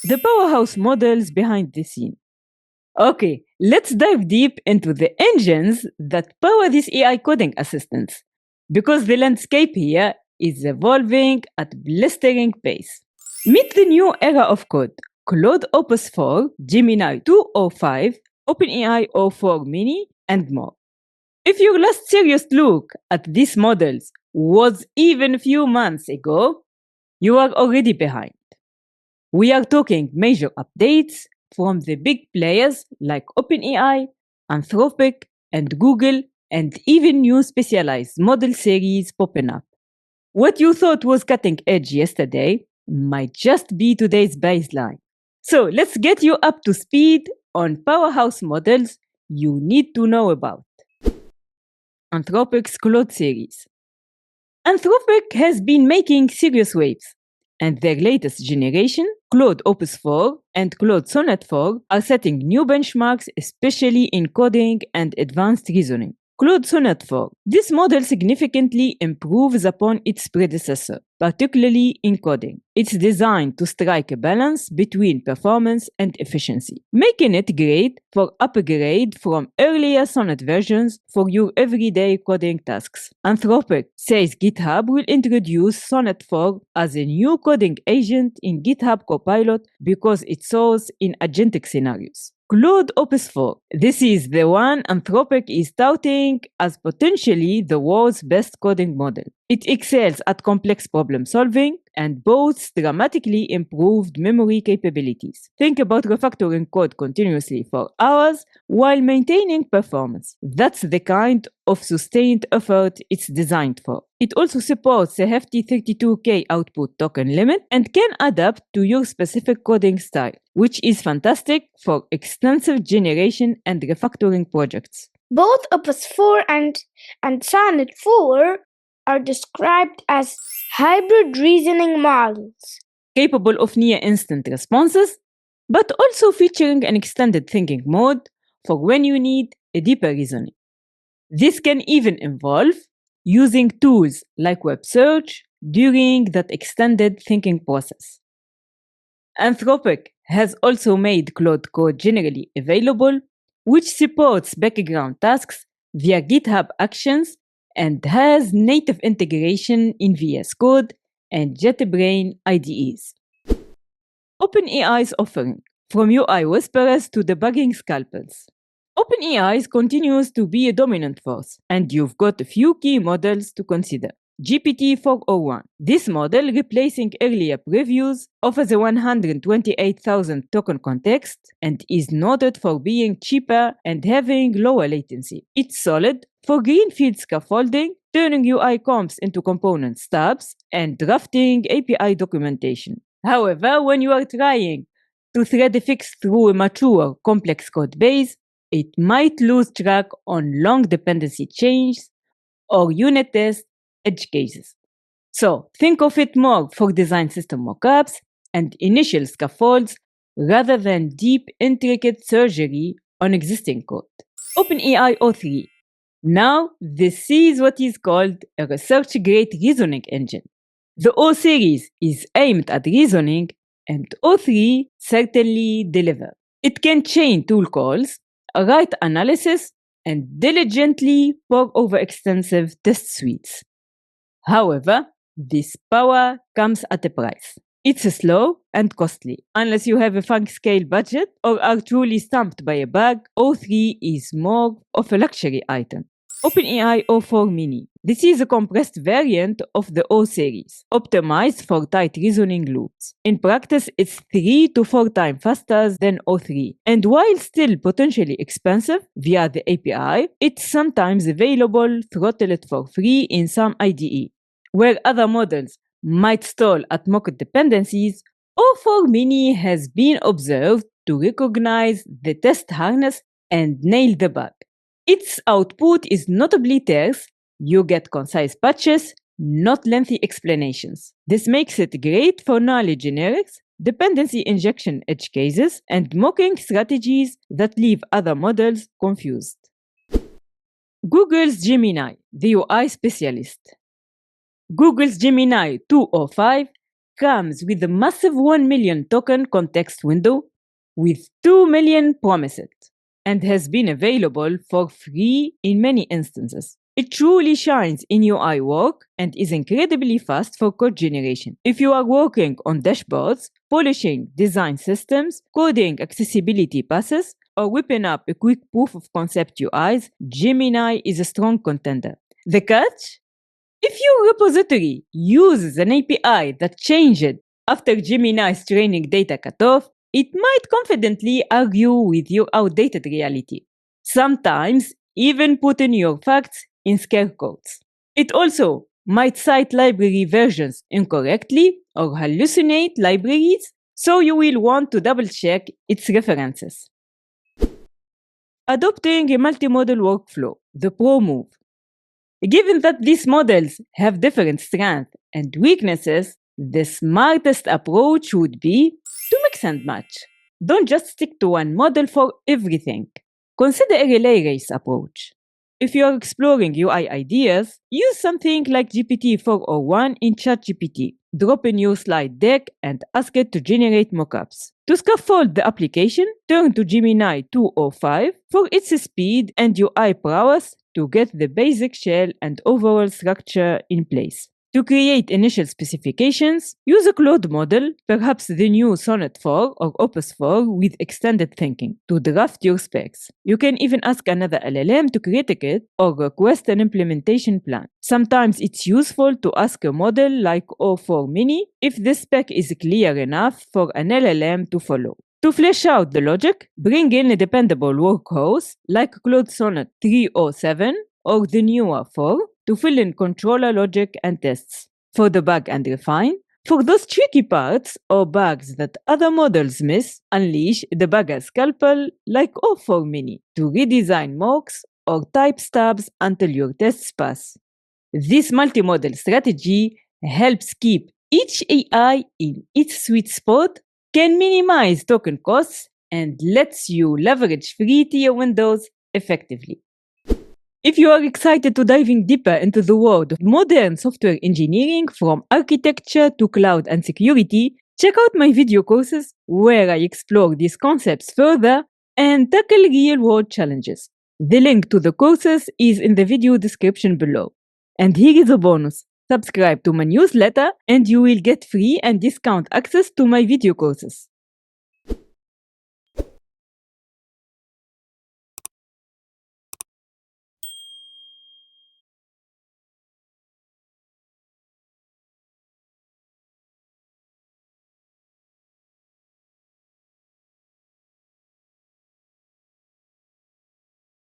the powerhouse models behind the scene. Okay, let's dive deep into the engines that power these AI coding assistants, because the landscape here is evolving at blistering pace. Meet the new era of code: Claude Opus 4, Gemini 2.05, OpenAI o4 Mini, and more. If your last serious look at these models was even a few months ago, you are already behind. We are talking major updates from the big players like OpenAI, Anthropic, and Google, and even new specialized model series popping up. What you thought was cutting edge yesterday might just be today's baseline. So let's get you up to speed on powerhouse models you need to know about. Anthropic's Claude series. Anthropic has been making serious waves, and their latest generation, Claude Opus 4 and Claude Sonnet 4, are setting new benchmarks, especially in coding and advanced reasoning. Claude Sonnet 4. This model significantly improves upon its predecessor, particularly in coding. It's designed to strike a balance between performance and efficiency, making it great for upgrade from earlier Sonnet versions for your everyday coding tasks. Anthropic says GitHub will introduce Sonnet 4 as a new coding agent in GitHub Copilot because it soars in agentic scenarios. Claude Opus 4. This is the one Anthropic is touting as potentially the world's best coding model. It excels at complex problem solving and boasts dramatically improved memory capabilities. Think about refactoring code continuously for hours while maintaining performance. That's the kind of sustained effort it's designed for. It also supports a hefty 32K output token limit and can adapt to your specific coding style, which is fantastic for extensive generation and refactoring projects. Both Opus 4 and Sonnet 4 are described as hybrid reasoning models, capable of near-instant responses, but also featuring an extended thinking mode for when you need a deeper reasoning. This can even involve using tools like web search during that extended thinking process. Anthropic has also made Claude Code generally available, which supports background tasks via GitHub Actions and has native integration in VS Code and JetBrains IDEs. OpenAI's offering, from UI whisperers to debugging scalpels. OpenAI continues to be a dominant force, and you've got a few key models to consider. GPT-4o1. This model, replacing earlier previews, offers a 128,000 token context and is noted for being cheaper and having lower latency. It's solid for greenfield scaffolding, turning UI comps into component stubs, and drafting API documentation. However, when you are trying to thread a fix through a mature, complex code base, it might lose track on long dependency chains or unit test edge cases. So think of it more for design system mockups and initial scaffolds rather than deep, intricate surgery on existing code. OpenAI O3. Now, this is what is called a research-grade reasoning engine. The O series is aimed at reasoning, and O3 certainly delivers. It can chain tool calls, write analysis, and diligently pore over extensive test suites. However, this power comes at a price. It's slow and costly. Unless you have a funk scale budget or are truly stumped by a bug, O3 is more of a luxury item. OpenAI o4 Mini. This is a compressed variant of the O series, optimized for tight reasoning loops. In practice, it's 3 to 4 times faster than O3, and while still potentially expensive via the API, it's sometimes available throttled for free in some IDE. Where other models might stall at mock dependencies, O4 Mini has been observed to recognize the test harness and nail the bug. Its output is notably terse. You get concise patches, not lengthy explanations. This makes it great for knowledge generics, dependency injection edge cases, and mocking strategies that leave other models confused. Google's Gemini, the UI specialist. Google's Gemini 2.05 comes with a massive 1 million token context window with 2 million promises and has been available for free in many instances. It truly shines in UI work and is incredibly fast for code generation. If you are working on dashboards, polishing design systems, coding accessibility passes, or whipping up a quick proof of concept UIs, Gemini is a strong contender. The catch? If your repository uses an API that changed after Gemini's training data cutoff, it might confidently argue with your outdated reality, sometimes even putting your facts in scare quotes. It also might cite library versions incorrectly or hallucinate libraries, so you will want to double check its references. Adopting a multimodal workflow, the pro move. Given that these models have different strengths and weaknesses, the smartest approach would be to mix and match. Don't just stick to one model for everything. Consider a relay race approach. If you are exploring UI ideas, use something like GPT-401 in ChatGPT. Drop in your slide deck and ask it to generate mockups. To scaffold the application, turn to Gemini 205 for its speed and UI prowess to get the basic shell and overall structure in place. To create initial specifications, use a Claude model, perhaps the new Sonnet 4 or Opus 4 with extended thinking, to draft your specs. You can even ask another LLM to critique it or request an implementation plan. Sometimes it's useful to ask a model like O4 Mini if the spec is clear enough for an LLM to follow. To flesh out the logic, bring in a dependable workhorse like Claude Sonnet 307 or the newer 4 to fill in controller logic and tests. For debug and refine, for those tricky parts or bugs that other models miss, unleash the debugger scalpel like O4 Mini to redesign mocks or type stubs until your tests pass. This multimodal strategy helps keep each AI in its sweet spot, can minimize token costs, and lets you leverage free tier windows effectively. If you are excited to diving deeper into the world of modern software engineering from architecture to cloud and security, check out my video courses where I explore these concepts further and tackle real-world challenges. The link to the courses is in the video description below. And here is a bonus. Subscribe to my newsletter and you will get free and discount access to my video courses.